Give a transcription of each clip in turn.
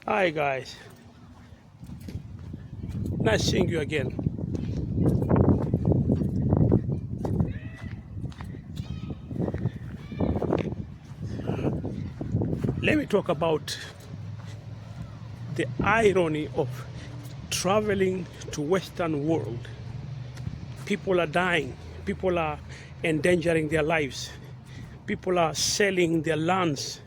Hi guys, nice seeing you again. Let me talk about the irony of traveling to Western world. People are dying, people are endangering their lives, people are selling their lands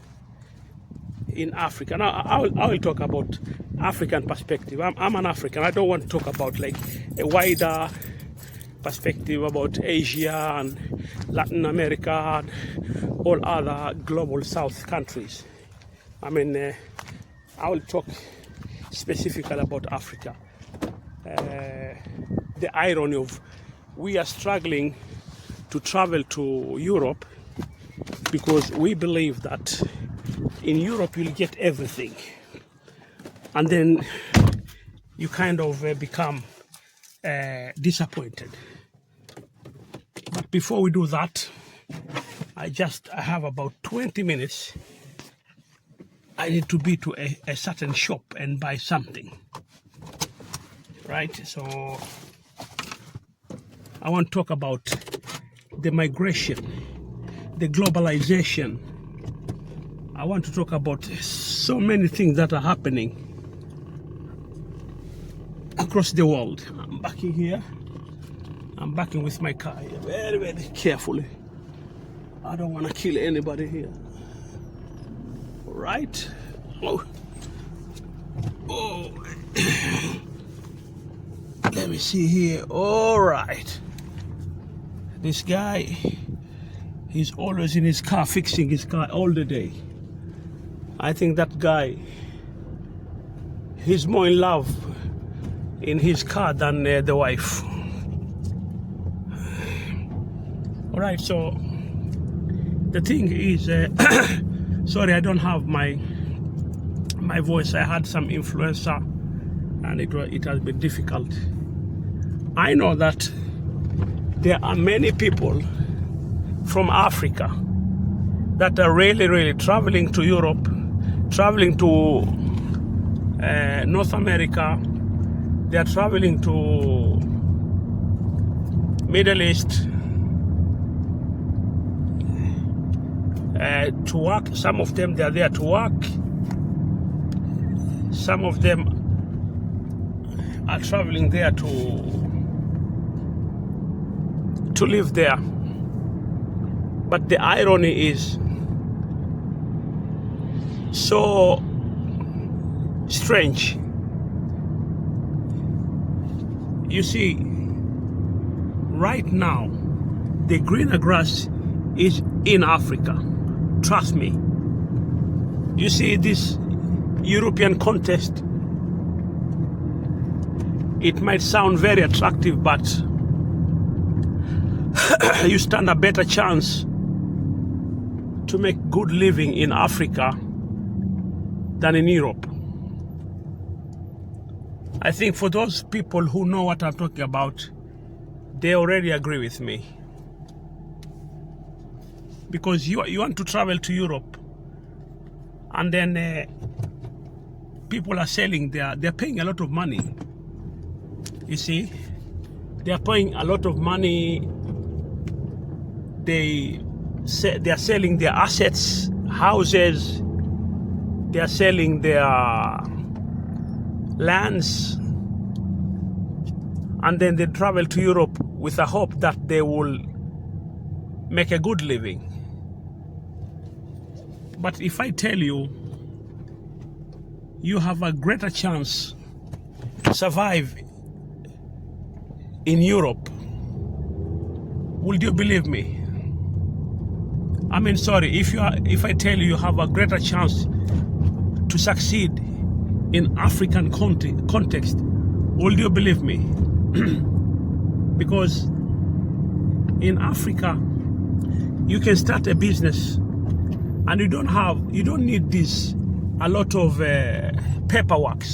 in Africa. Now I will talk about African perspective. I'm an African. I don't want to talk about like a wider perspective about Asia and Latin America and all other global South countries. I mean, I will talk specifically about Africa. The irony of we are struggling to travel to Europe because we believe that in Europe you'll get everything, and then you kind of become disappointed. But before we do that, I have about 20 minutes. I need to be to a certain shop and buy something, right? So I want to talk about the migration, the globalization. I want to talk about so many things that are happening across the world. I'm backing here. I'm backing with my car here, very, very carefully. I don't want to kill anybody here. All right. Oh. Let me see here. All right. This guy, he's always in his car, fixing his car all the day. I think that guy, he's more in love in his car than the wife. All right, so the thing is, sorry, I don't have my voice. I had some influenza, and it has been difficult. I know that there are many people from Africa that are really traveling to Europe, traveling to North America. They are traveling to Middle East to work. Some of them, they are there to work. Some of them are traveling there to live there. But the irony is so strange. You see, right now, the greener grass is in Africa. Trust me. You see, this European context, it might sound very attractive, but you stand a better chance to make good living in Africa than in Europe. I think for those people who know what I'm talking about, they already agree with me. Because you want to travel to Europe, and then people are selling they're paying a lot of money. You see, they're paying a lot of money. They're selling their assets, houses. They're selling their lands, and then they travel to Europe with a hope that they will make a good living. But if I tell you, you have a greater chance to survive in Europe, would you believe me? I mean, sorry, if I tell you have a greater chance to succeed in African context, will you believe me? Because in Africa, you can start a business, and you don't need a lot of paperwork.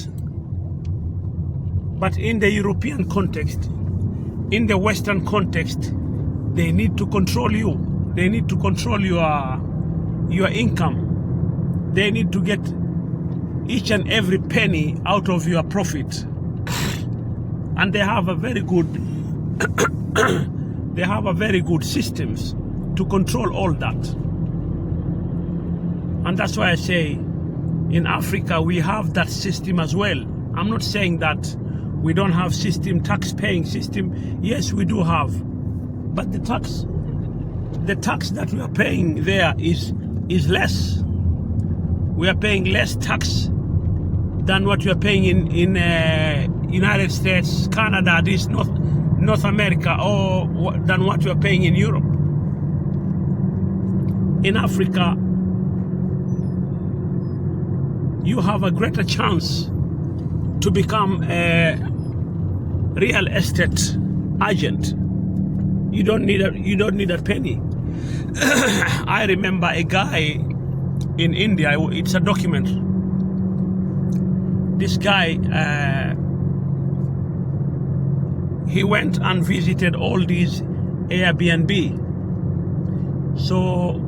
But in the European context, in the Western context, they need to control you. They need to control your income. They need to get each and every penny out of your profit. And they have a very good they have a very good systems to control all that. And that's why I say in Africa we have that system as well. I'm not saying that we don't have system, tax paying system. Yes, we do have, but the tax that we are paying there is less. We are paying less tax than what we are paying in United States, Canada, this North America, or than what we are paying in Europe. In Africa, you have a greater chance to become a real estate agent. You don't need a penny. I remember a guy in India. It's a document. This guy, he went and visited all these Airbnb. So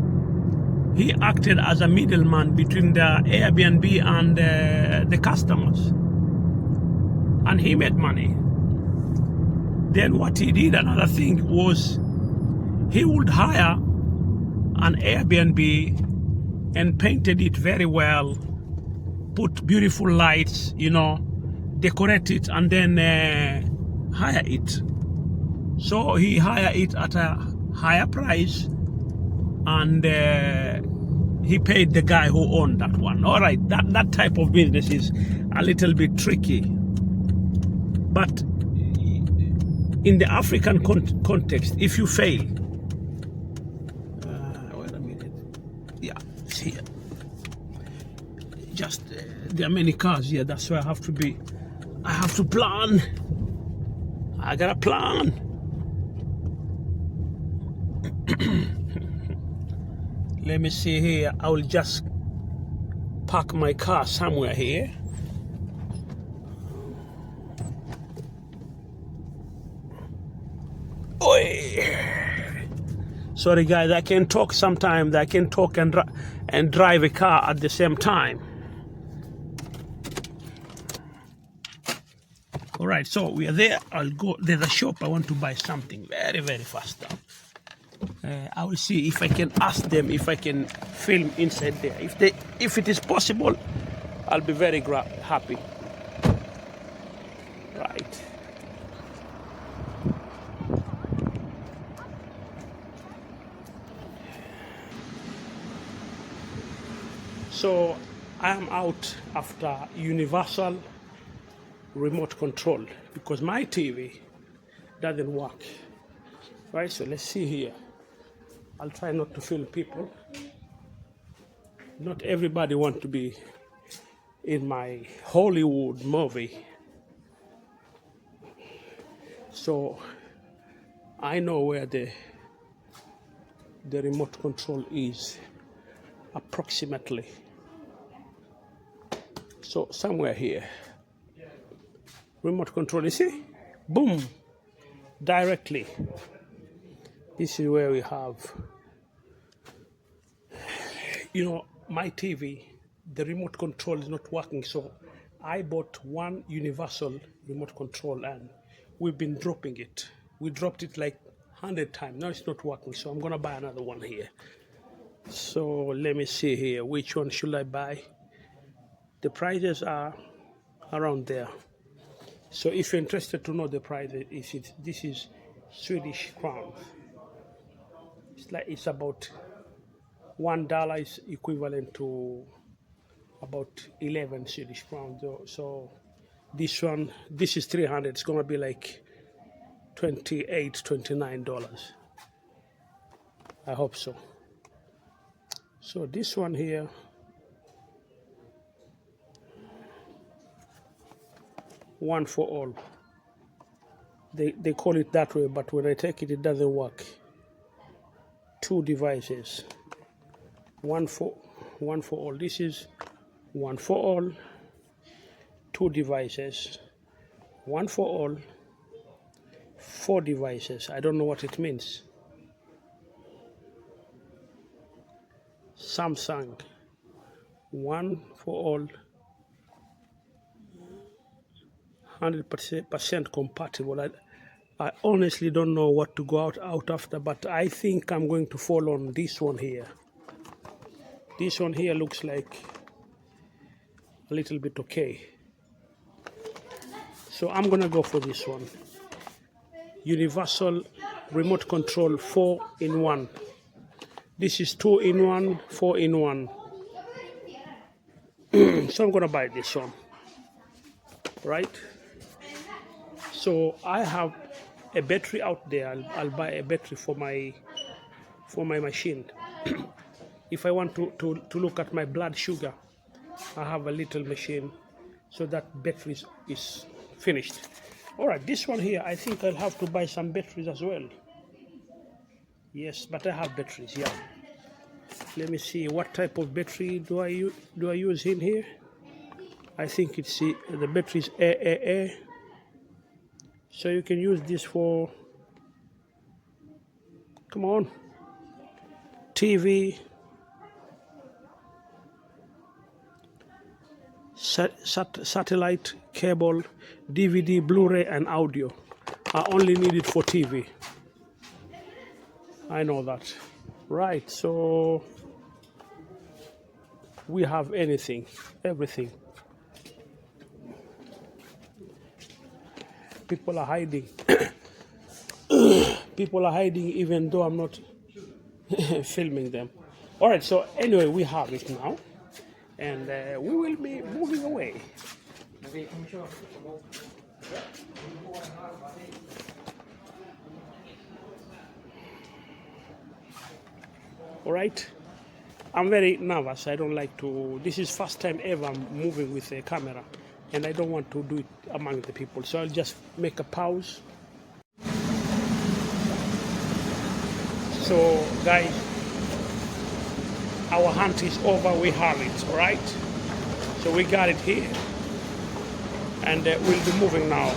he acted as a middleman between the Airbnb and the customers, and he made money. Then what he did, another thing, was he would hire an Airbnb and painted it very well, put beautiful lights, decorate it, and then hire it. So he hired it at a higher price, and he paid the guy who owned that one. All right, that type of business is a little bit tricky. But in the African context, if you fail, wait a minute, yeah, it's here. Just there are many cars here. That's why I have to plan. I got a plan. Let me see here. I will just park my car somewhere here. Oi. Sorry guys, I can talk sometimes. I can talk and drive a car at the same time. All right, so we are there. I'll go. There's a shop. I want to buy something very, very fast. I will see if I can ask them if I can film inside there. If it is possible, I'll be very happy. Right. So I am out after universal remote control because my TV doesn't work. Right, so let's see here. I'll try not to film people. Not everybody wants to be in my Hollywood movie. So I know where the remote control is approximately. So somewhere here. Remote control, you see? Boom! Directly. This is where we have, my TV, the remote control is not working. So I bought one universal remote control and we've been dropping it. We dropped it like 100 times. Now it's not working. So I'm going to buy another one here. So let me see here. Which one should I buy? The prices are around there. So if you're interested to know the price, this is Swedish crowns. It's about $1 is equivalent to about 11 Swedish crowns. So this is 300. It's gonna be like $29. I hope so. So this one here, one for all. They call it that way, but when I take it, it doesn't work. 2 devices, one for all. This is one for all. 2 devices, one for all. 4 devices. I don't know what it means. Samsung, one for all, 100% compatible. I honestly don't know what to go out after, but I think I'm going to fall on this one here. This one here looks like a little bit okay. So I'm gonna go for this one. Universal remote control 4-in-1. This is 2-in-1, 4-in-1. So I'm gonna buy this one, right? So I have a battery out there. I'll buy a battery for my machine. If I want to look at my blood sugar, I have a little machine, so that battery is finished. All right, this one here, I think I'll have to buy some batteries as well. Yes, but I have batteries, yeah. Let me see, what type of battery do I use in here? I think it's the battery is AAA. So you can use this for, come on, TV, satellite, cable, DVD, Blu-ray, and audio. I only need it for TV. I know that. Right, so we have everything. People are hiding. People are hiding even though I'm not filming them. All right, so anyway, we have it now. And we will be moving away. All right. I'm very nervous. I don't like to. This is first time ever I'm moving with a camera, and I don't want to do it among the people. So I'll just make a pause. So, guys, our hunt is over. We have it, all right? So we got it here, and we'll be moving now.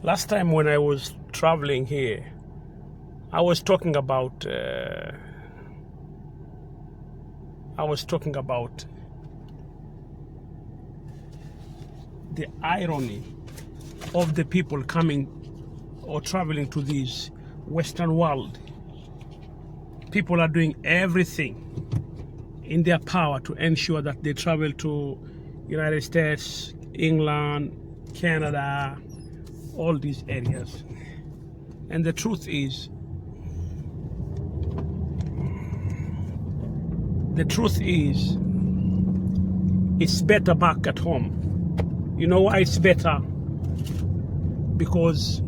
Last time when I was traveling here, I was talking about the irony of the people coming or traveling to this Western world. People are doing everything in their power to ensure that they travel to United States, England, Canada, all these areas. And the truth is, it's better back at home. You know why it's better? Because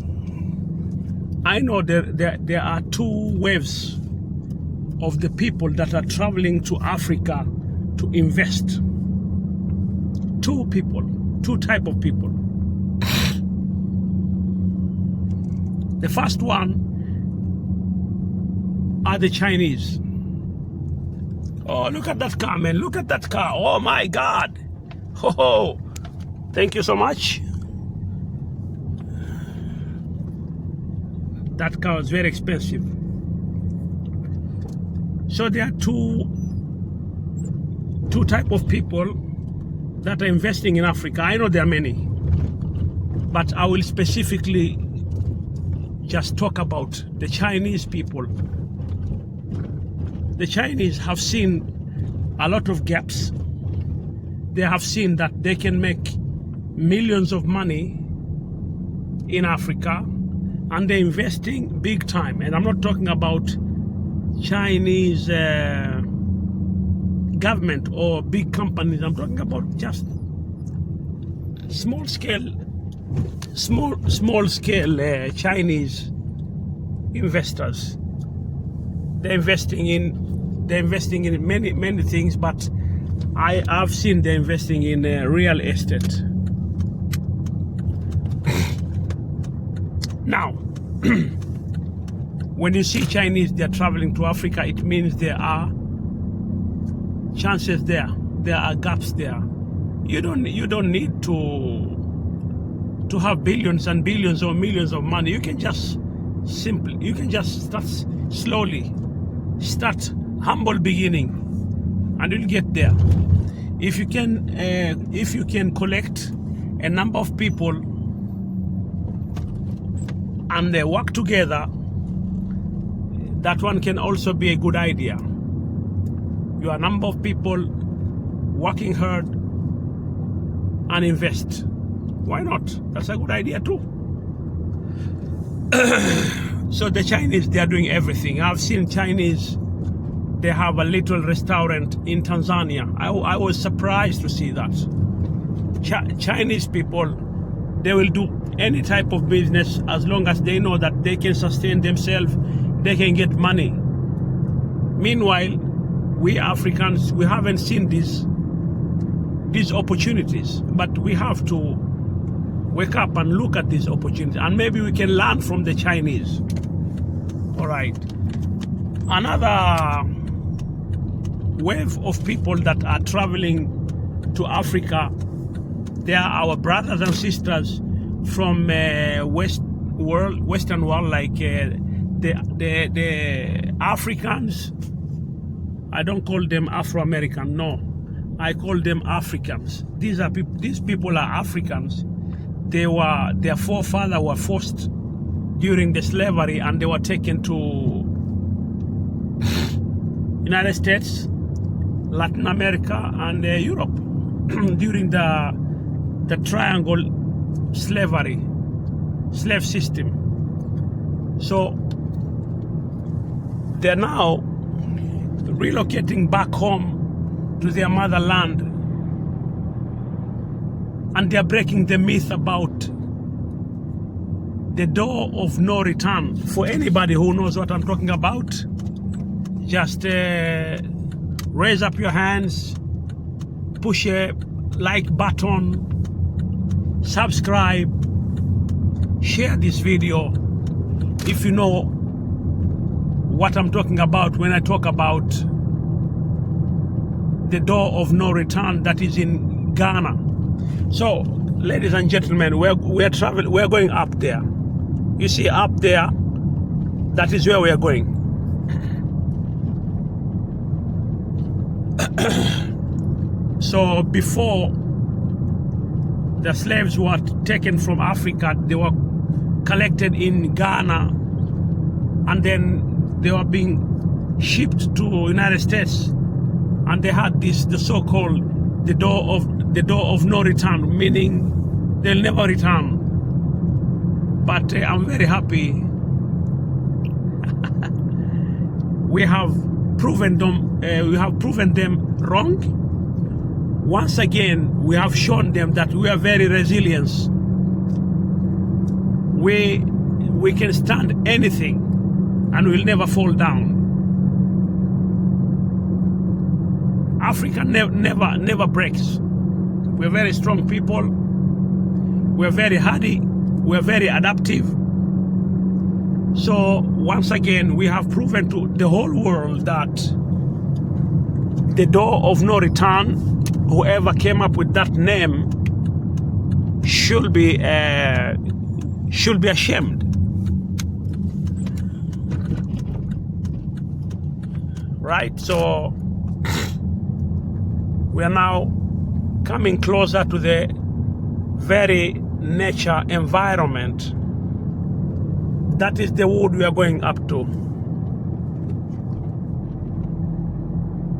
I know there are two waves of the people that are traveling to Africa to invest. Two type of people. The first one are the Chinese. Oh, look at that car, man. Look at that car. Oh, my God. Oh, thank you so much. That car was very expensive. So there are two type of people that are investing in Africa. I know there are many, but I will specifically just talk about the Chinese people. The Chinese have seen a lot of gaps. They have seen that they can make millions of money in Africa, and they're investing big time. And I'm not talking about Chinese government or big companies. I'm talking about just small scale Chinese investors. They're investing in many things, but I've seen they're investing in real estate. Now, when you see Chinese, they're traveling to Africa, it means there are chances there. There are gaps there. You don't need to have billions and billions or millions of money. You can just start slowly. Start humble beginning, and you'll get there. if you can collect a number of people and they work together, that one can also be a good idea. You are a number of people working hard and invest. Why not? That's a good idea too. So the Chinese, they are doing everything. I've seen Chinese, they have a little restaurant in Tanzania. I was surprised to see that. Chinese people, they will do any type of business as long as they know that they can sustain themselves, they can get money. Meanwhile, we Africans, we haven't seen these opportunities, but we have to wake up and look at these opportunities, and maybe we can learn from the Chinese. All right. Another wave of people that are traveling to Africa, they are our brothers and sisters from Western world, like the Africans. I don't call them Afro-American, no. I call them Africans. These people are Africans. Their forefathers were forced during the slavery, and they were taken to United States, Latin America, and Europe during the triangle slave system. So they're now relocating back home to their motherland, and they're breaking the myth about the door of no return. For anybody who knows what I'm talking about, just raise up your hands, push a like button, subscribe, share this video if you know what I'm talking about when I talk about the door of no return that is in Ghana. So, ladies and gentlemen, we're going up there. You see up there, that is where we are going. So before the slaves were taken from Africa, they were collected in Ghana, and then they were being shipped to United States, and they had the so-called the door of no return, meaning they'll never return. But I'm very happy we have proven them wrong. Once again, we have shown them that we are very resilient. We can stand anything, and we'll never fall down. Africa never breaks. We're very strong people. We're very hardy. We're very adaptive. So once again, we have proven to the whole world that the door of no return, whoever came up with that name, should be ashamed. Right? So we are now coming closer to the very nature environment. That is the wood we are going up to.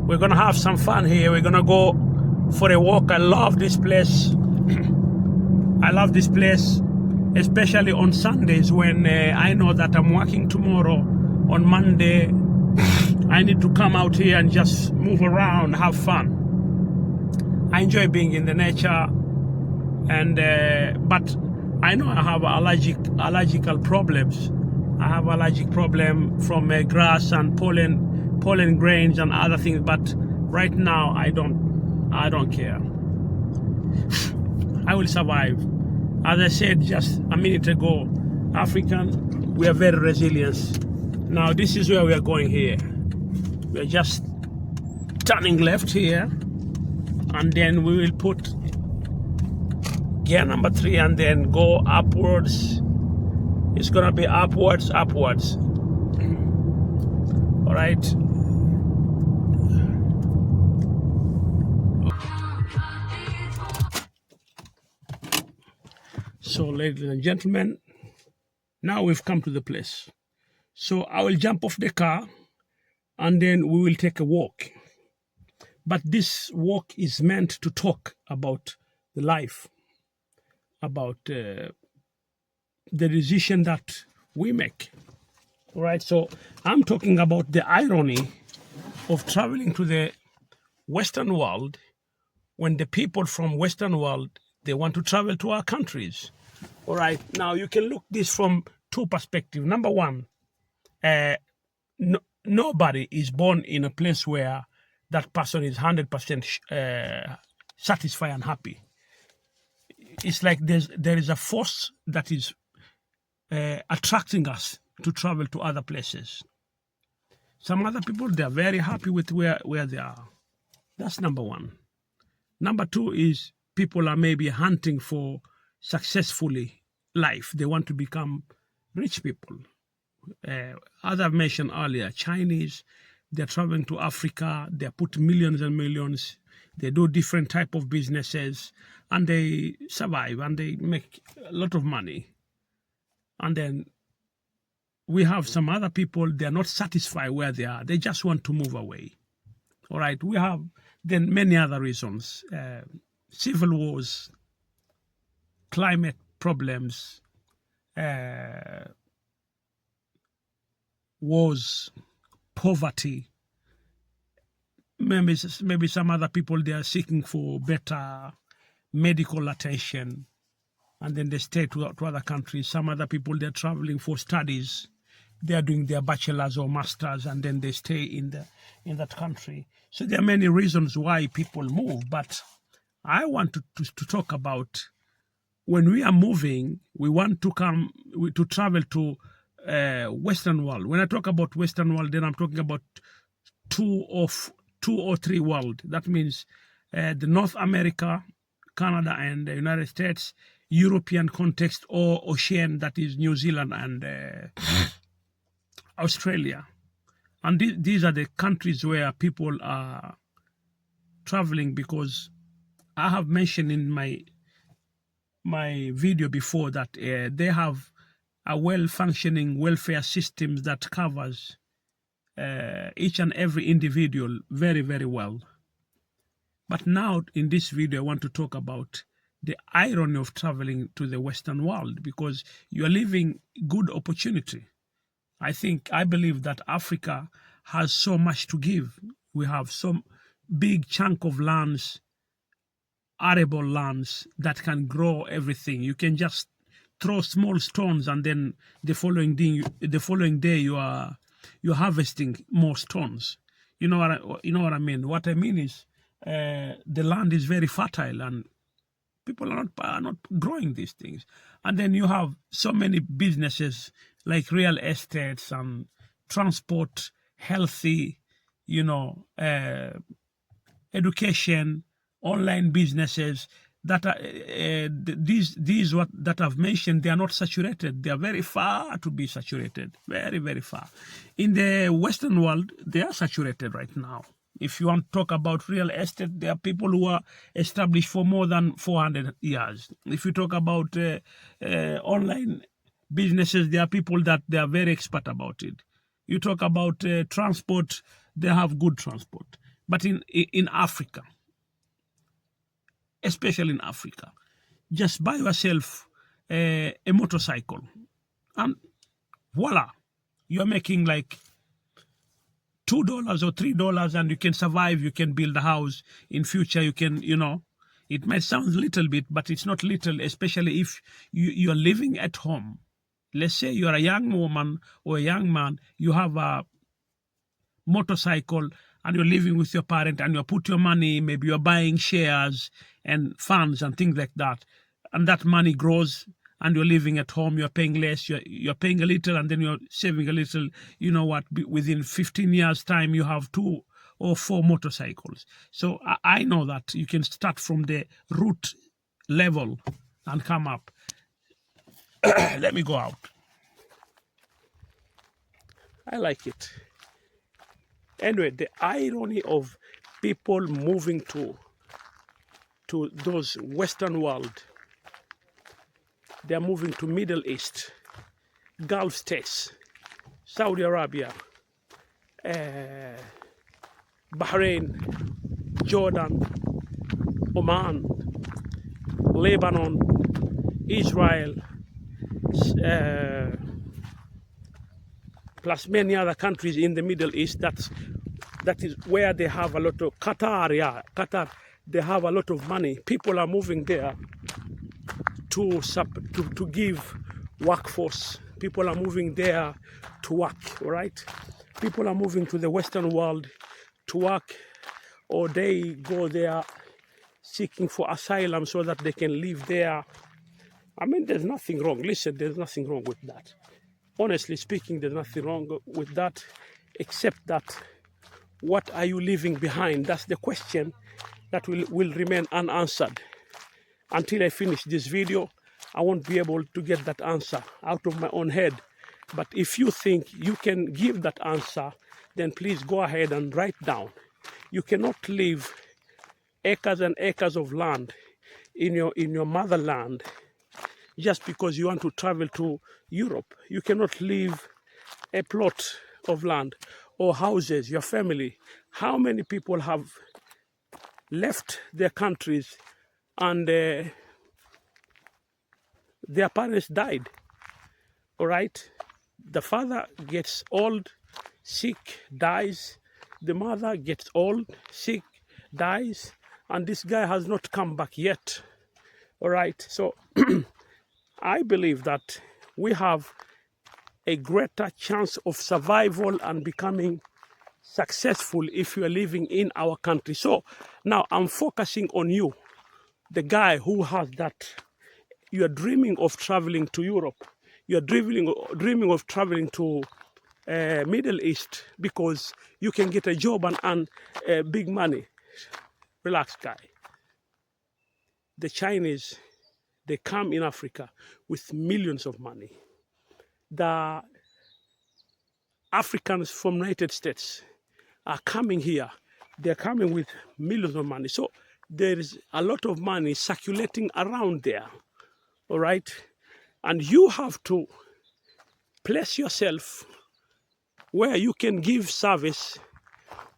We're gonna have some fun here. We're gonna go for a walk. I love this place. I love this place, especially on Sundays when I know that I'm working tomorrow. On Monday, I need to come out here and just move around, have fun. I enjoy being in the nature, and but I know I have allergical problems. I have allergic problem from grass and pollen grains and other things. But right now, I don't care. I will survive. As I said just a minute ago, African, we are very resilient. Now this is where we are going here. We are just turning left here, and then we will put gear number 3 and then go upwards. It's gonna be upwards. All right. So, ladies and gentlemen, now we've come to the place. So I will jump off the car and then we will take a walk. But this walk is meant to talk about the life, about the decision that we make. All right, so I'm talking about the irony of traveling to the Western world when the people from Western world, they want to travel to our countries. All right, now you can look this from two perspectives. Number one, nobody is born in a place where that person is 100% satisfied and happy. It's like there is a force that is attracting us to travel to other places. Some other people, they're very happy with where they are. That's number one. Number two is people are maybe hunting for successfully life. They want to become rich people. As I've mentioned earlier, Chinese, they're traveling to Africa. They put millions and millions. They do different type of businesses, and they survive, and they make a lot of money. And then we have some other people, they're not satisfied where they are. They just want to move away. All right, we have then many other reasons. Civil wars, climate problems, wars, poverty. Maybe some other people, they are seeking for better medical attention, and then they stay to other countries. Some other people, they're traveling for studies. They are doing their bachelor's or master's, and then they stay in that country. So there are many reasons why people move, but I want to talk about when we are moving, we want to travel to Western world. When I talk about Western world, then I'm talking about two or three world. That means the North America, Canada, and the United States, European context, or Ocean, that is New Zealand and Australia. And these are the countries where people are traveling, because I have mentioned in my video before that they have a well-functioning welfare system that covers each and every individual very, very well. But now in this video, I want to talk about the irony of traveling to the Western world, because you are living good opportunity. I believe that Africa has so much to give. We have some big chunk of lands, arable lands that can grow everything. You can just throw small stones, and then the following day you're harvesting more stones. You know what I mean? What I mean is the land is very fertile, and people are not growing these things. And then you have so many businesses like real estates and transport, healthy, education, online businesses that are these what that I've mentioned. They are not saturated. They are very far to be saturated. Very, very far. In the Western world, they are saturated right now. If you want to talk about real estate, there are people who are established for more than 400 years. If you talk about online businesses, there are people that they are very expert about it. You talk about transport, they have good transport. But in Africa, especially in Africa, just buy yourself a motorcycle, and voila, you're making like $2 or $3, and you can survive. You can build a house. In future, you can, it might sound little bit, but it's not little, especially if you're living at home. Let's say you're a young woman or a young man, you have a motorcycle, and you're living with your parent, and you put your money, maybe you're buying shares and funds and things like that, and that money grows, and you're living at home, you're paying less, you're paying a little, and then you're saving a little. You know what? Within 15 years' time, you have 2 or 4 motorcycles. So I know that you can start from the root level and come up. Let me go out. I like it. Anyway, the irony of people moving to those Western world, They're moving to Middle East, Gulf states, Saudi Arabia, Bahrain, Jordan, Oman, Lebanon, Israel, plus many other countries in the Middle East. That is where they have a lot of Qatar. They have a lot of money. People are moving there to give workforce. People are moving there to work. All right, people are moving to the Western world to work, or they go there seeking for asylum so that they can live there. I mean, there's nothing wrong. Listen, there's nothing wrong with that. Honestly speaking, there's nothing wrong with that, except that what are you leaving behind? That's the question that will remain unanswered. Until I finish this video, I won't be able to get that answer out of my own head. But if you think you can give that answer, then please go ahead and write down. You cannot leave acres and acres of land in your motherland just because you want to travel to Europe. You cannot leave a plot of land or houses, your family. How many people have left their countries and their parents died? All right? The father gets old, sick, dies. The mother gets old, sick, dies. And this guy has not come back yet. All right? So I believe that we have a greater chance of survival and becoming successful if you are living in our country. So now I'm focusing on you, the guy who has that. You are dreaming of traveling to Europe. You are dreaming of traveling to Middle East because you can get a job and earn big money. Relax, guy. The Chinese, they come in Africa with millions of money. The Africans from United States are coming here. They're coming with millions of money. So there is a lot of money circulating around there. All right? And you have to place yourself where you can give service,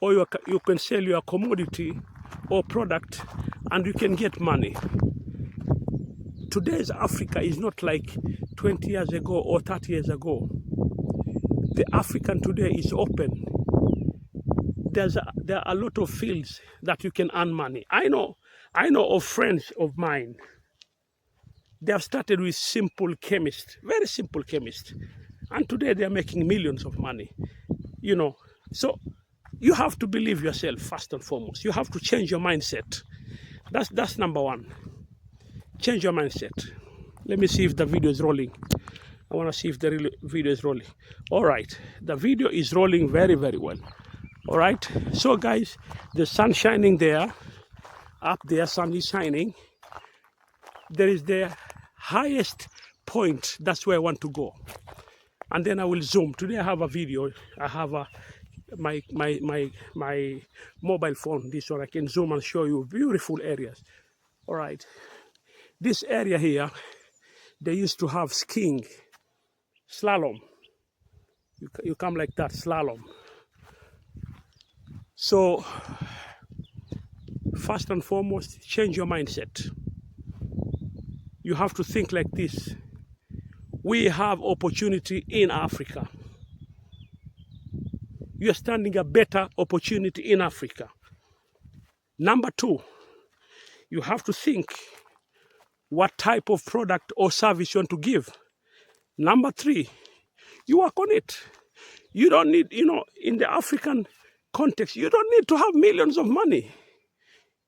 or you can sell your commodity or product and you can get money. Today's Africa is not like 20 years ago or 30 years ago. The African today is open. There are a lot of fields that you can earn money. I know of friends of mine. They have started with simple chemist, very simple chemist. And today they are making millions of money. You know, so you have to believe yourself first and foremost. You have to change your mindset. That's number one. Change your mindset. Let me see if the video is rolling. I want to see if the video is rolling. All right, the video is rolling very, very well. All right, so guys, the sun shining there, up there, sun is shining. There is the highest point. That's where I want to go, and then I will zoom. Today I have a video. I have my mobile phone. This one I can zoom and show you beautiful areas. All right, this area here, they used to have skiing, slalom. You come like that, slalom. So first and foremost, change your mindset. You have to think like this. We have opportunity in Africa. You are standing a better opportunity in Africa. Number two, you have to think what type of product or service you want to give. Number three, you work on it. You don't need, in the African context, you don't need to have millions of money.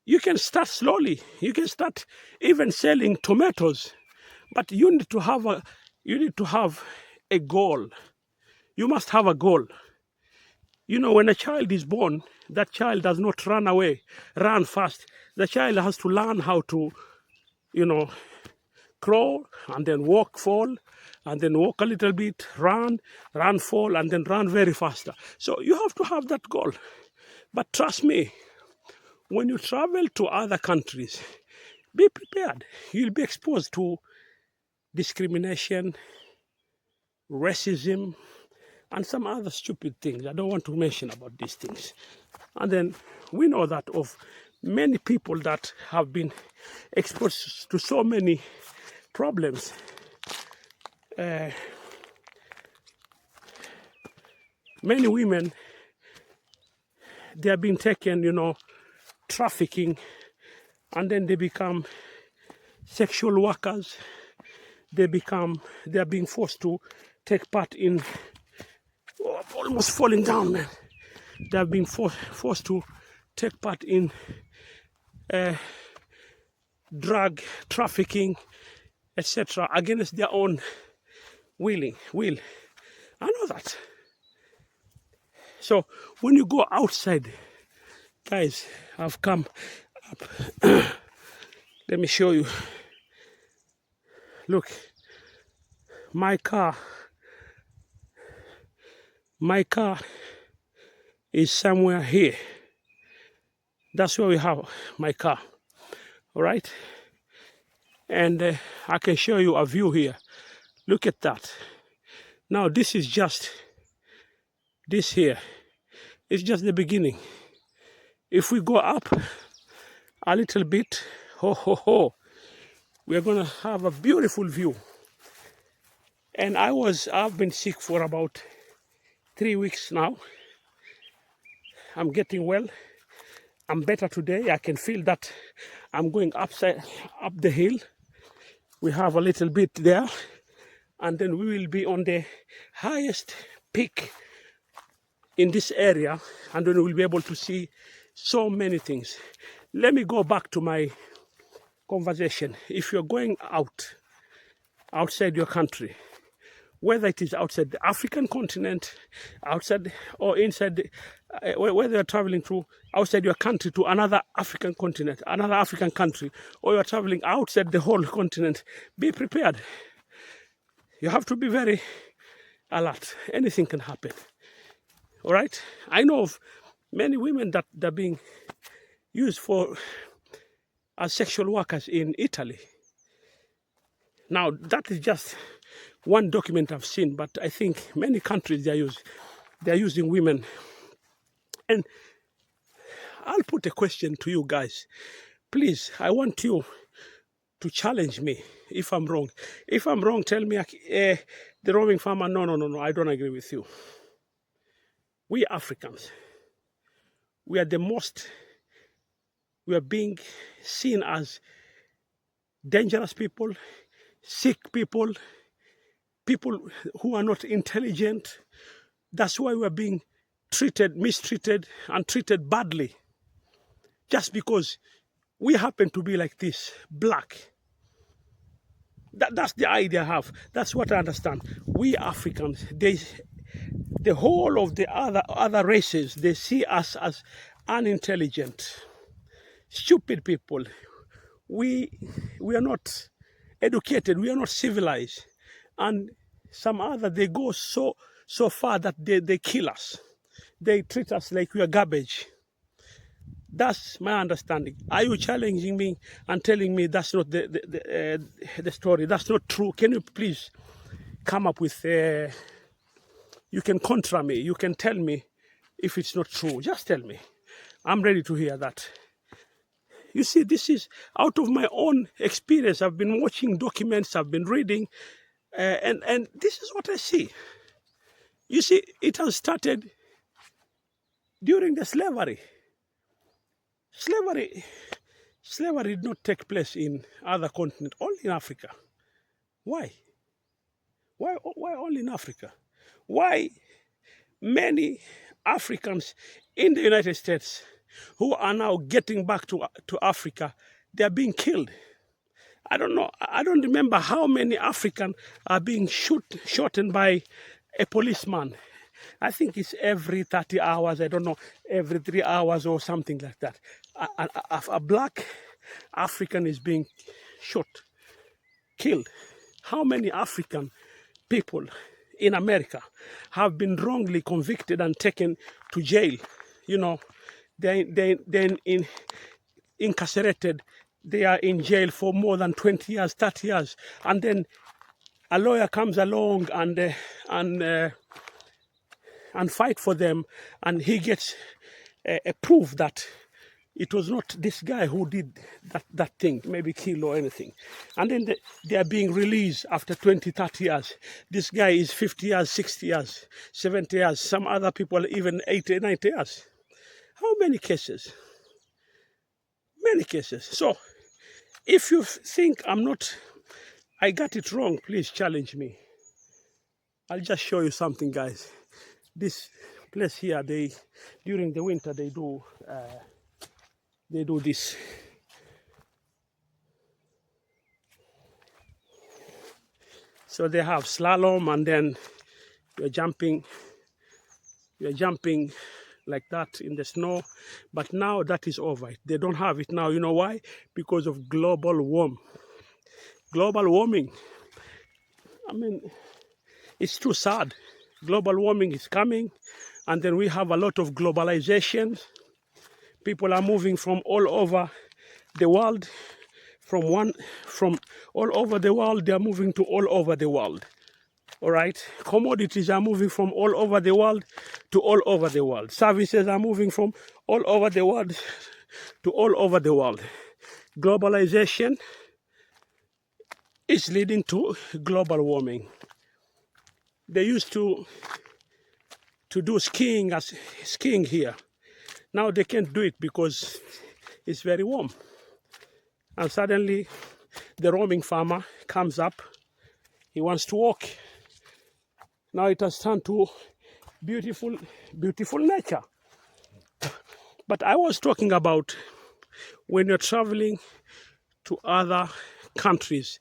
You can start slowly. You can start even selling tomatoes, but you need to have a goal. You must have a goal. When a child is born, that child does not run away, run fast. The child has to learn how to, crawl and then walk, fall, and then walk a little bit, run, fall, and then run very faster. So you have to have that goal. But trust me, when you travel to other countries, be prepared. You'll be exposed to discrimination, racism, and some other stupid things. I don't want to mention about these things. And then we know that of many people that have been exposed to so many problems. Many women, they have been taken, trafficking, and then they become sexual workers. They are being forced to take part in, almost falling down, man. They have been forced to take part in drug trafficking, etc., against their own will. I know that. So when you go outside, guys, I've come up. Let me show you. Look, my car is somewhere here. That's where we have my car. All right, and I can show you a view here. Look at that. Now this is just this here. It's just the beginning. If we go up a little bit, we are gonna have a beautiful view. And I've been sick for about 3 weeks now. I'm getting well. I'm better today. I can feel that I'm going up the hill. We have a little bit there, and then we will be on the highest peak in this area, and then we'll be able to see so many things. Let me go back to my conversation. If you're going outside your country, whether it is outside the African continent, outside or inside, whether you're traveling to outside your country to another African continent, another African country, or you're traveling outside the whole continent, be prepared. You have to be very alert. Anything can happen. All right? I know of many women that are being used as sexual workers in Italy. Now, that is just one document I've seen, but I think many countries they're using women. And I'll put a question to you guys. Please, I want you to challenge me if I'm wrong. If I'm wrong, tell me, the roving farmer, no, I don't agree with you. We Africans, we are being seen as dangerous people, sick people, people who are not intelligent. That's why we're being mistreated, and treated badly. Just because we happen to be like this, black. That's the idea I have. That's what I understand. We Africans, the whole of the other races, they see us as unintelligent, stupid people. We are not educated. We are not civilized. And some other, they go so far that they kill us. They treat us like we are garbage. That's my understanding. Are you challenging me and telling me that's not the story? That's not true. Can you please come up with you can contra me. You can tell me if it's not true. Just tell me. I'm ready to hear that. You see, this is out of my own experience. I've been watching documents. I've been reading. And this is what I see. You see, it has started during the slavery. Slavery did not take place in other continents, only in Africa. Why? Why only in Africa? Why many Africans in the United States who are now getting back to Africa, they are being killed? I don't know. I don't remember how many Africans are being shot by a policeman. I think it's every 30 hours. I don't know, every 3 hours or something like that. A black African is being shot, killed. How many African people in America have been wrongly convicted and taken to jail? You know, they're incarcerated. They are in jail for more than 20 years, 30 years. And then a lawyer comes along and uh, and fight for them, and he gets a proof that it was not this guy who did that thing, maybe kill or anything. And then they are being released after 20, 30 years. This guy is 50 years, 60 years, 70 years. Some other people even 80, 90 years. How many cases? Many cases. So if you think I got it wrong, please challenge me. I'll just show you something, guys. This place here, during the winter they do this. So they have slalom, and then you're jumping like that in the snow. But now that is over. They don't have it now. You know why? Because of global warming. I mean, it's too sad. Global warming is coming, and then we have a lot of globalization. People are moving from all over the world. From all over the world, they are moving to all over the world. All right, commodities are moving from all over the world to all over the world. Services are moving from all over the world to all over the world. Globalization is leading to global warming. They used to do skiing here. Now they can't do it because it's very warm. And suddenly the roaming farmer comes up. He wants to walk. Now it has turned to beautiful, beautiful nature. But I was talking about when you're traveling to other countries,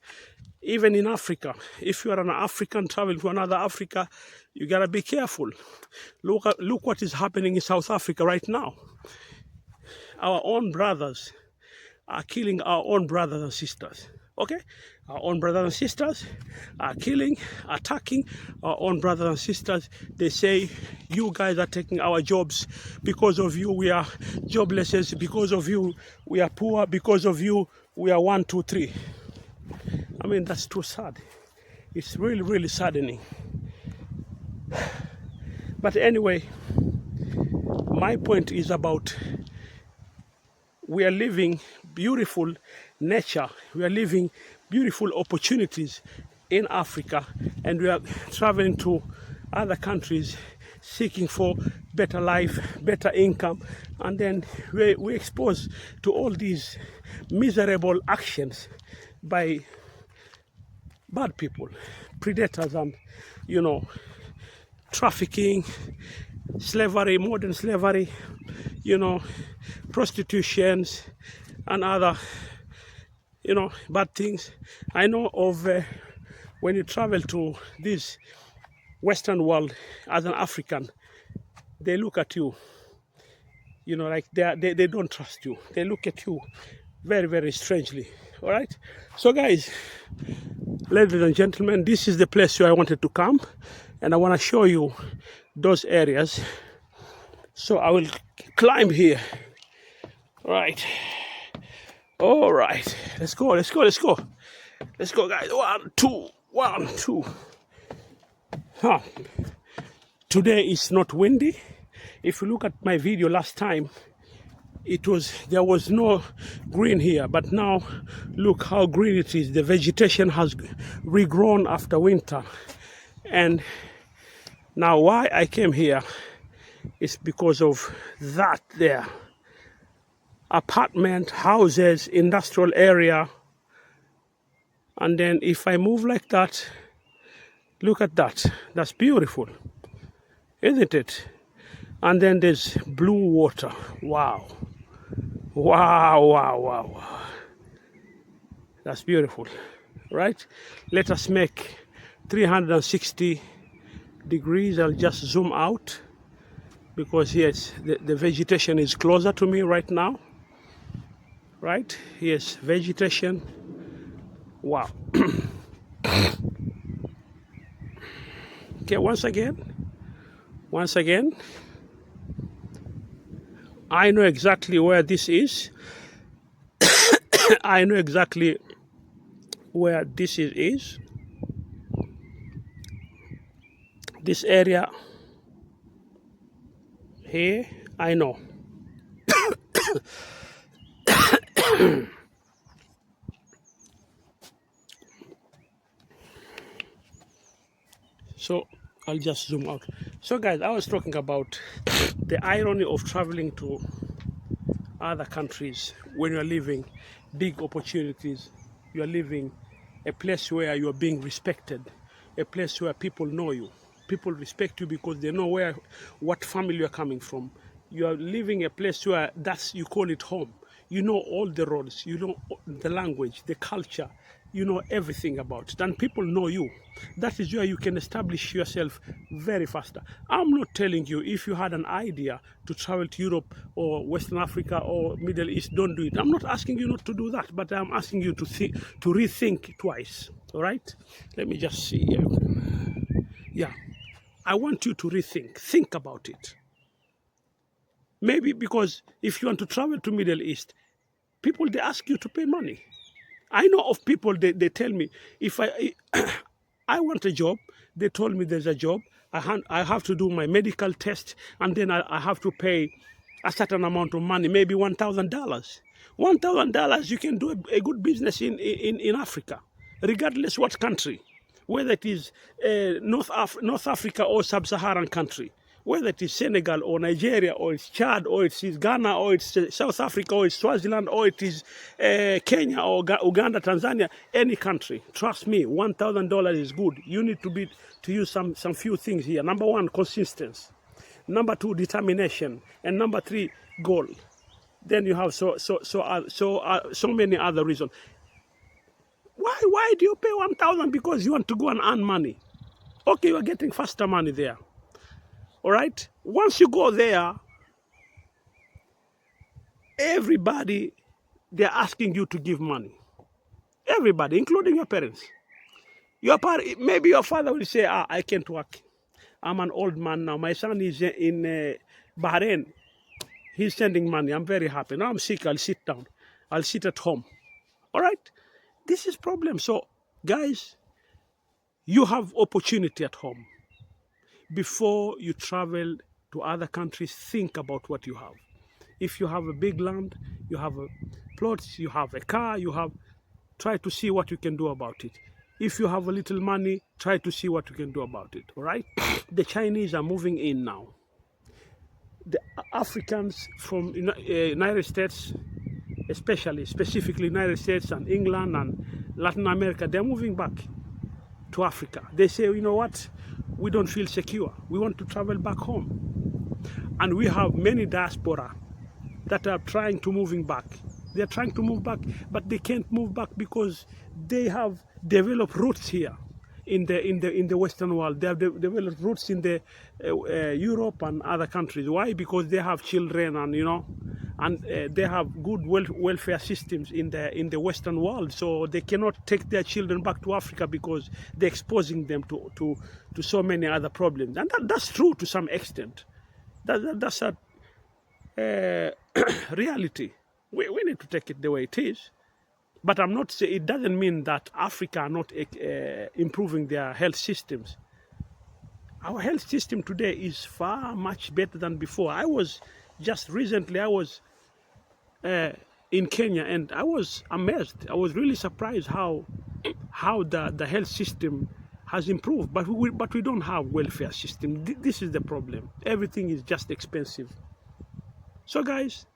even in Africa. If you are an African traveling to another Africa, you gotta be careful. Look what is happening in South Africa right now. Our own brothers are killing our own brothers and sisters. Okay? Our own brothers and sisters are attacking our own brothers and sisters. They say, you guys are taking our jobs. Because of you, we are jobless. Because of you, we are poor. Because of you, we are 1, 2, 3. I mean, that's too sad. It's really, really saddening. But anyway, my point is about we are living beautiful nature. We are living beautiful opportunities in Africa, and we are traveling to other countries seeking for better life, better income, and then we exposed to all these miserable actions by bad people, predators, and trafficking, slavery, modern slavery, prostitutions, and other bad things. I know of when you travel to this Western world as an African, they look at you, like they don't trust you. They look at you very, very strangely. All right. So guys, ladies and gentlemen, this is the place where I wanted to come, and I want to show you those areas. So I will climb here. Right. All right. Let's go, guys. 1, 2, 1, 2. Today is not windy. If you look at my video last time, there was no green here, but now look how green it is. The vegetation has regrown after winter. And now why I came here is because of that there. Apartment, houses, industrial area. And then if I move like that, look at that. That's beautiful, isn't it? And then there's blue water. Wow. Wow. That's beautiful, right? Let us make 360 degrees. I'll just zoom out because yes, the vegetation is closer to me right now. Right? Yes, vegetation. Wow. Okay, once again, I know exactly where this is. I know exactly where this is. This area here, I know. So I'll just zoom out. So guys, I was talking about the irony of traveling to other countries when you're living big opportunities. You're living a place where you're being respected, a place where people know you. People respect you because they know what family you're coming from. You are living a place where you call it home. You know all the roads, you know the language, the culture, you know everything about it, and people know you. That is where you can establish yourself very faster. I'm not telling you if you had an idea to travel to Europe or Western Africa or Middle East, don't do it. I'm not asking you not to do that, but I'm asking you to rethink twice. All right? Let me just see. Yeah, I want you to think about it. Maybe because if you want to travel to Middle East, people, they ask you to pay money. I know of people, they tell me, if I want a job, they told me there's a job, I have to do my medical test, and then I have to pay a certain amount of money, maybe $1,000. $1,000, you can do a good business in Africa, regardless what country, whether it is North Africa or sub-Saharan country, whether it is Senegal or Nigeria or it's Chad or it's Ghana or it's South Africa or it's Swaziland or it is Kenya or Uganda, Tanzania, any country. Trust me, $1,000 is good. You need to use some few things here. Number one, consistency. Number two, determination. And number three, goal. Then you have so many other reasons. Why do you pay 1,000? Because you want to go and earn money. Okay, you are getting faster money there. All right? Once you go there, everybody, they're asking you to give money. Everybody, including your parents. Maybe your father will say, I can't work. I'm an old man now. My son is in Bahrain. He's sending money. I'm very happy. Now I'm sick. I'll sit down. I'll sit at home. All right? This is problem. So, guys, you have opportunity at home. Before you travel to other countries, think about what you have. If you have a big land, you have a plot, you have a car, try to see what you can do about it. If you have a little money, try to see what you can do about it, all right? The Chinese are moving in now. The Africans from United States, specifically United States and England and Latin America, they're moving back to Africa. They say, you know what? We don't feel secure. We want to travel back home. And we have many diaspora that are trying to moving back. They're trying to move back, but they can't move back because they have developed roots here in the Western world. They have developed roots in the Europe and other countries. Why? Because they have children and they have good welfare systems in the Western world. So they cannot take their children back to Africa because they're exposing them to so many other problems. And that's true to some extent. That's a reality. We need to take it the way it is. But I'm not saying, it doesn't mean that Africa are not improving their health systems. Our health system today is far much better than before. I was recently in Kenya, and I was amazed. I was really surprised how the health system has improved. But we don't have welfare system. This is the problem. Everything is just expensive. So guys,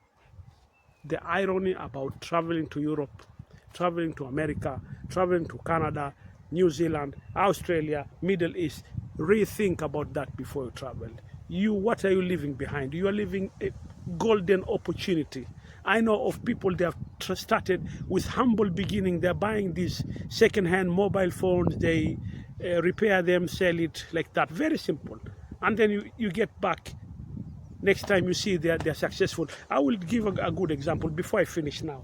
the irony about traveling to Europe, traveling to America, traveling to Canada, New Zealand, Australia, Middle East, rethink about that before you travel. What are you leaving behind? You are leaving a golden opportunity. I know of people, they have started with humble beginning. They're buying these second-hand mobile phones. They repair them, sell it like that. Very simple. And then you get back. Next time you see they're successful. I will give a good example before I finish now.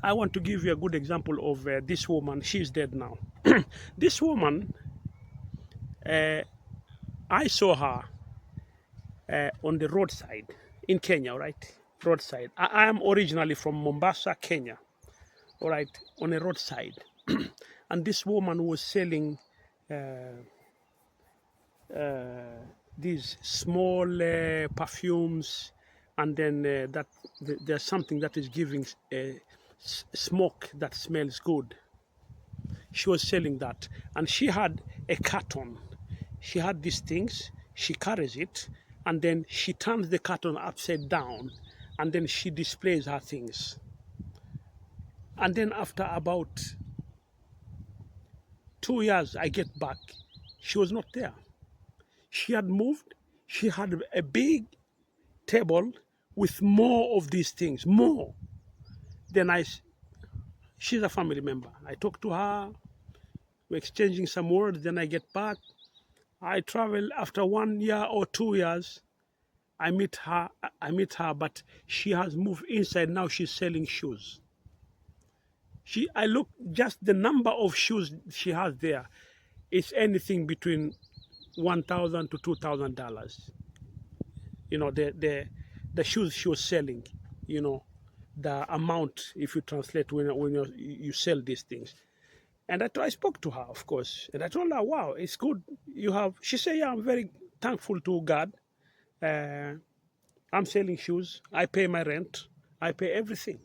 I want to give you a good example of this woman. She's dead now. This woman, I saw her on the roadside in Kenya, right? Roadside. I am originally from Mombasa, Kenya, all right, on a roadside. And this woman was selling these small perfumes, and then there's something that is giving smoke that smells good. She was selling that, and she had a carton. She had these things. She carries it, and then she turns the carton upside down, and then she displays her things. And then after about 2 years, I get back. She was not there. She had moved. She had a big table with more of these things, more. Then she's a family member. I talk to her. We're exchanging some words. Then I get back. I travel after 1 year or 2 years. I meet her, but she has moved inside. Now she's selling shoes. I look just the number of shoes she has there. It's anything between $1,000 to $2,000. You know, the shoes she was selling, you know, the amount, if you translate when you sell these things. And I spoke to her, of course, and I told her, wow, it's good you have. She said, yeah, I'm very thankful to God. I'm selling shoes. I pay my rent. I pay everything.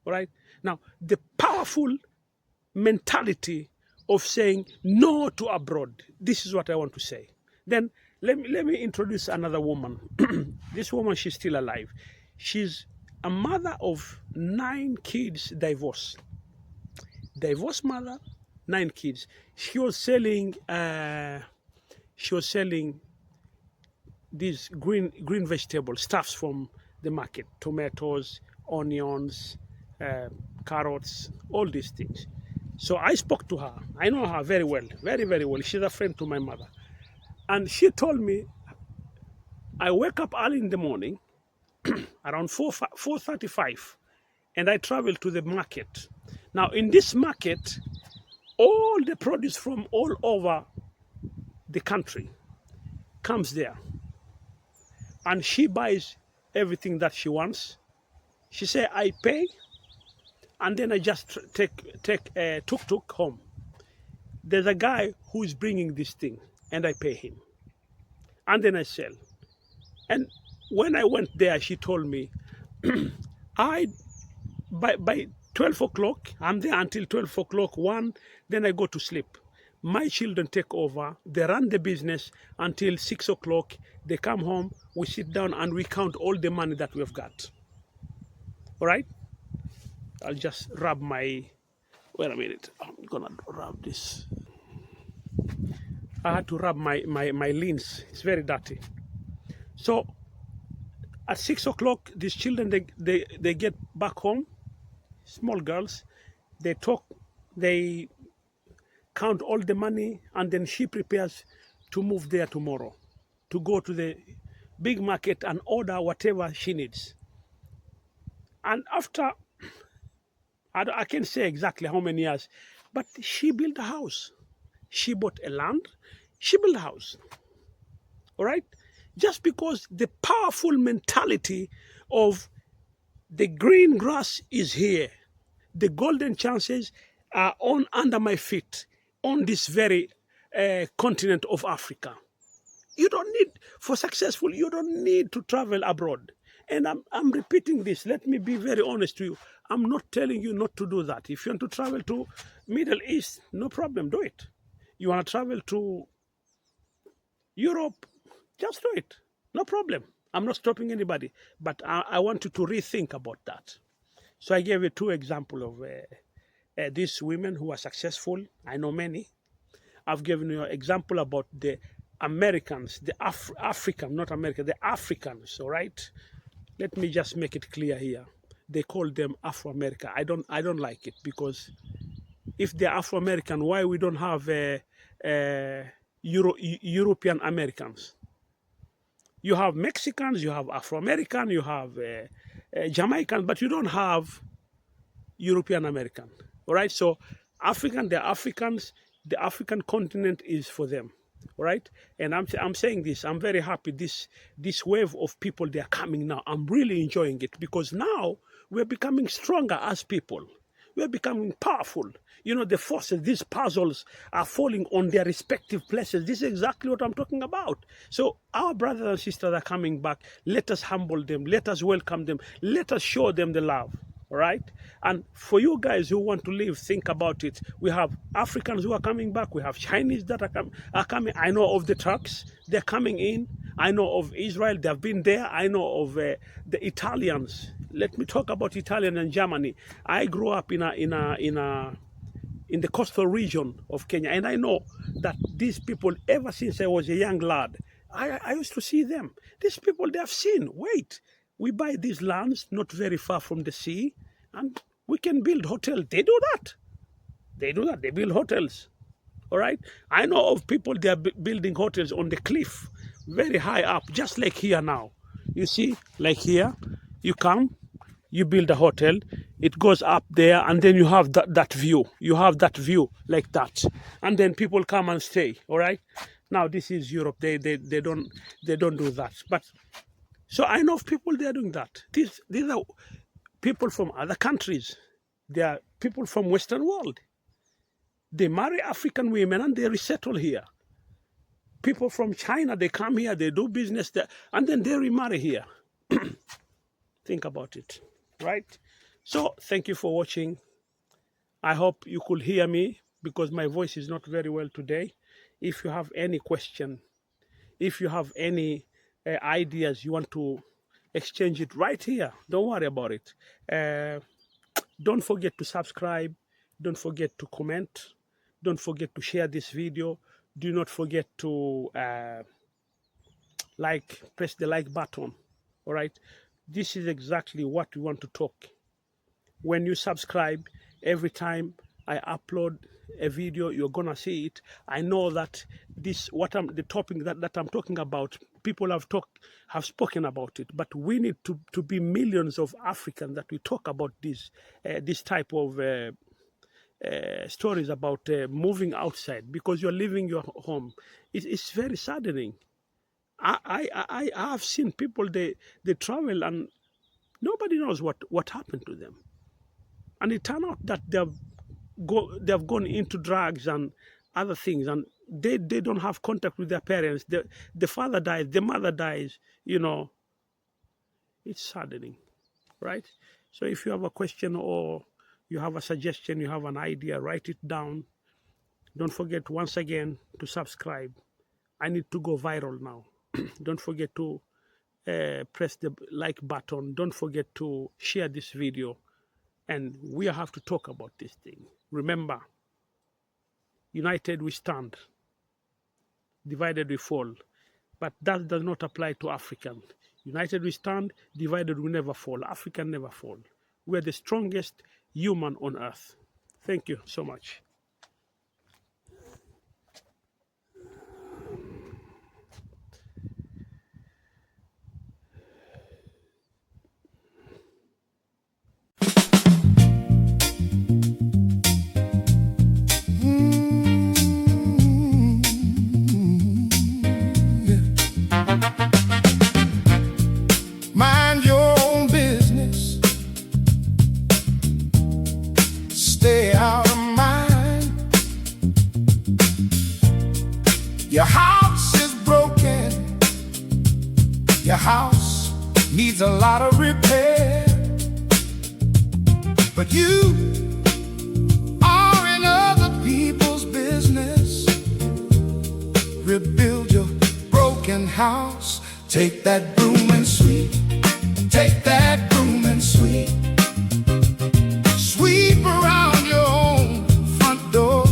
All right. Now, the powerful mentality of saying no to abroad. This is what I want to say. Then let me introduce another woman. This woman, she's still alive. She's a mother of 9 kids, divorced mother, 9 kids. She was selling these green vegetable stuffs from the market, tomatoes, onions, carrots, all these things. So I spoke to her. I know her very well, very, very well. She's a friend to my mother. And she told me, I wake up early in the morning, around 4:35, and I travel to the market. Now, in this market, all the produce from all over the country comes there. And she buys everything that she wants. She said, I pay, and then I just take a tuk-tuk home. There's a guy who is bringing this thing, and I pay him. And then I sell. And when I went there, she told me, by 12 o'clock, I'm there until 12 o'clock, 1, then I go to sleep. My children take over. They run the business until 6 o'clock. They come home, we sit down, and we count all the money that we've got. All right? I'll just rub my, wait a minute, I'm gonna rub this. I had to rub my lens. It's very dirty. So at 6 o'clock, these children, they get back home, small girls, they talk, they count all the money, and then she prepares to move there tomorrow, to go to the big market and order whatever she needs. And after, I can't say exactly how many years, but she built a house. She bought a land, she built a house. All right? Just because the powerful mentality of the green grass is here, the golden chances are under my feet on this very continent of Africa. You don't need, for successful, you don't need to travel abroad. And I'm repeating this. Let me be very honest to you. I'm not telling you not to do that. If you want to travel to Middle East, no problem, do it. You want to travel to Europe, just do it. No problem. I'm not stopping anybody. But I want you to rethink about that. So I gave you 2 examples of these women who are successful. I know many. I've given you an example about the Americans, the African, not America, the Africans, all right? Let me just make it clear here. They call them Afro-America. I don't like it, because if they're Afro-American, why we don't have European Americans? You have Mexicans, you have Afro-American, you have Jamaicans, but you don't have European American. All right, so African, they're Africans. The African continent is for them. All right, and I'm saying this. I'm very happy. This wave of people, they are coming now. I'm really enjoying it, because now we're becoming stronger as people. We are becoming powerful. You know, the forces, these puzzles are falling on their respective places. This is exactly what I'm talking about. So our brothers and sisters are coming back. Let us humble them. Let us welcome them. Let us show them the love. All right. And for you guys who want to live, think about it. We have Africans who are coming back. We have Chinese that are coming. I know of the Turks. They're coming in. I know of Israel. They've been there. I know of the Italians. Let me talk about Italy and Germany. I grew up in the coastal region of Kenya, and I know that these people, ever since I was a young lad, I used to see them. These people, they have seen, wait, we buy these lands not very far from the sea, and we can build hotels. They do that. They do that. They build hotels. All right. I know of people, they are building hotels on the cliff, very high up, just like here now. You see, like here, you come, you build a hotel, it goes up there, and then you have that view. You have that view like that, and then people come and stay. All right. Now this is Europe. They don't do that. But so I know of people, they are doing that. These are people from other countries. They are people from Western world. They marry African women and they resettle here. People from China, they come here, they do business there, and then they remarry here. Think about it, right? So thank you for watching. I hope you could hear me because my voice is not very well today. If you have any question, if you have any ideas, you want to exchange it right here, don't worry about it. Don't forget to subscribe. Don't forget to comment. Don't forget to share this video. Do not forget to press the like button. All right. This is exactly what we want to talk. When you subscribe, every time I upload a video, you're gonna see it. I know that the topic that I'm talking about, people have spoken about it, but we need to be millions of Africans that we talk about this type of stories about moving outside because you're leaving your home. It's very saddening. I have seen people, they travel and nobody knows what happened to them, and it turned out that they've gone into drugs and other things, and they don't have contact with their parents. The father dies, the mother dies. You know, it's saddening, right? So if you have a question or you have a suggestion, you have an idea, write it down. Don't forget once again to subscribe. I need to go viral now. Don't forget to press the like button. Don't forget to share this video. And we have to talk about this thing. Remember, united we stand, divided we fall. But that does not apply to African. United we stand, divided we never fall. African never fall. We are the strongest human on earth. Thank you so much. Mind your own business. Stay out of mine. Your house is broken. Your house needs a lot of repair. But you are in other people's business. Rebuild your broken house. Take that broom and sweep. Take that broom and sweep. Sweep around your own front door.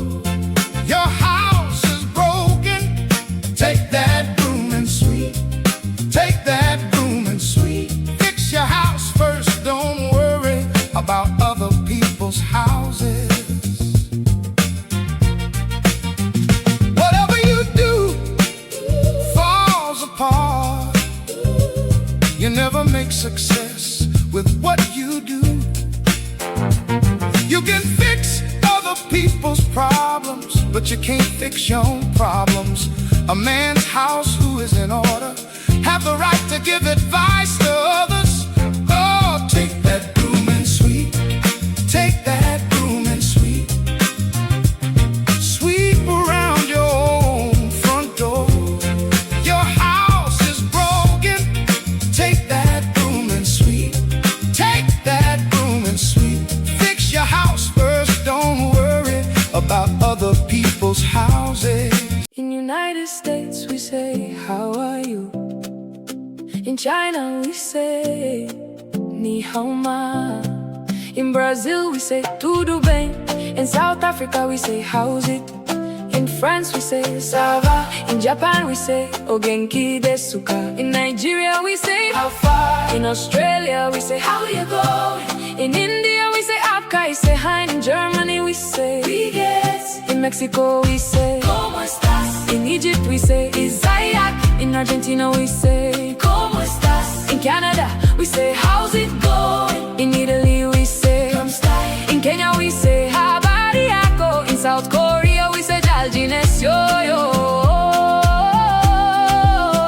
Your house is broken. Take that broom and sweep. Take that broom and sweep. Fix your house first. Don't worry about other people's houses. Whatever you do falls apart. You never make success with what you do. You can fix other people's problems, but you can't fix your own problems. A man's house who is in order have the right to give advice to others. Oh, take that broom and sweep. Take that broom. United States we say, how are you? In China we say, ni hao ma. In Brazil we say, tudo bem. In South Africa we say, how's it? In France we say, ça va. In Japan we say, o genki desu ka? In Nigeria we say, how far? In Australia we say, how you going? In India we say, apkai, say hi. In Germany we say, wie geht's? In Mexico we say, ¿cómo estás? In Egypt we say, Isaac. In Argentina we say, ¿cómo estás? In Canada we say, how's it going? In Italy we say, come stai. In Kenya we say, habari yako. In South Korea we say, Jalgines yo yo.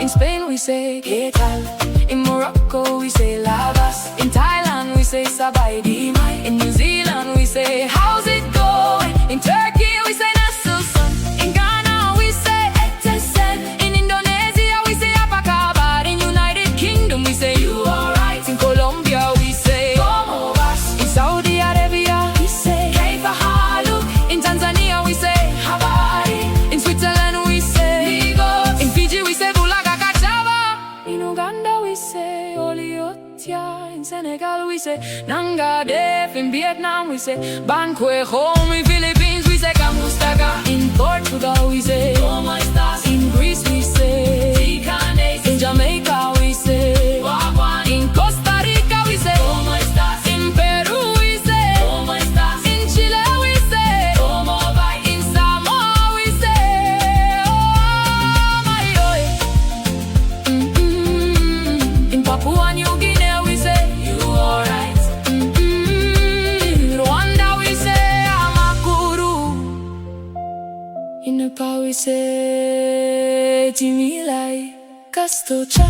In Spain we say, ¿qué tal? In Morocco we say, lavas. In Thailand we say, sabay di mai. In New Zealand we say, how's it going? In Turkey we say, nasılsın? In Ghana we say, etesen. In Indonesia we say, apa kabar? In United Kingdom we say, you alright? In Colombia we say, ¿cómo vas? In Saudi Arabia we say, kayfa haluk? In Tanzania we say, habari. In Switzerland we say, amigos. In Fiji we say, bulaga kachava. In Uganda we say, oliotia. In Senegal we say, nanga def. In Vietnam we say, banque home. In Philippines we say, kamustaga. In Portugal we say, ¿cómo estás? In Greece we say, ¿Ticanes? In Jamaica we say, wagwan. In Costa Rica we say, ¿cómo estás? In Peru we say, ¿cómo estás? In Chile we say, ¿cómo va? In Samoa we say, oh my oy. In Papua New Guinea we say, you alright? Rwanda we say, amakuru. In Nepal we say, timilai kastocha.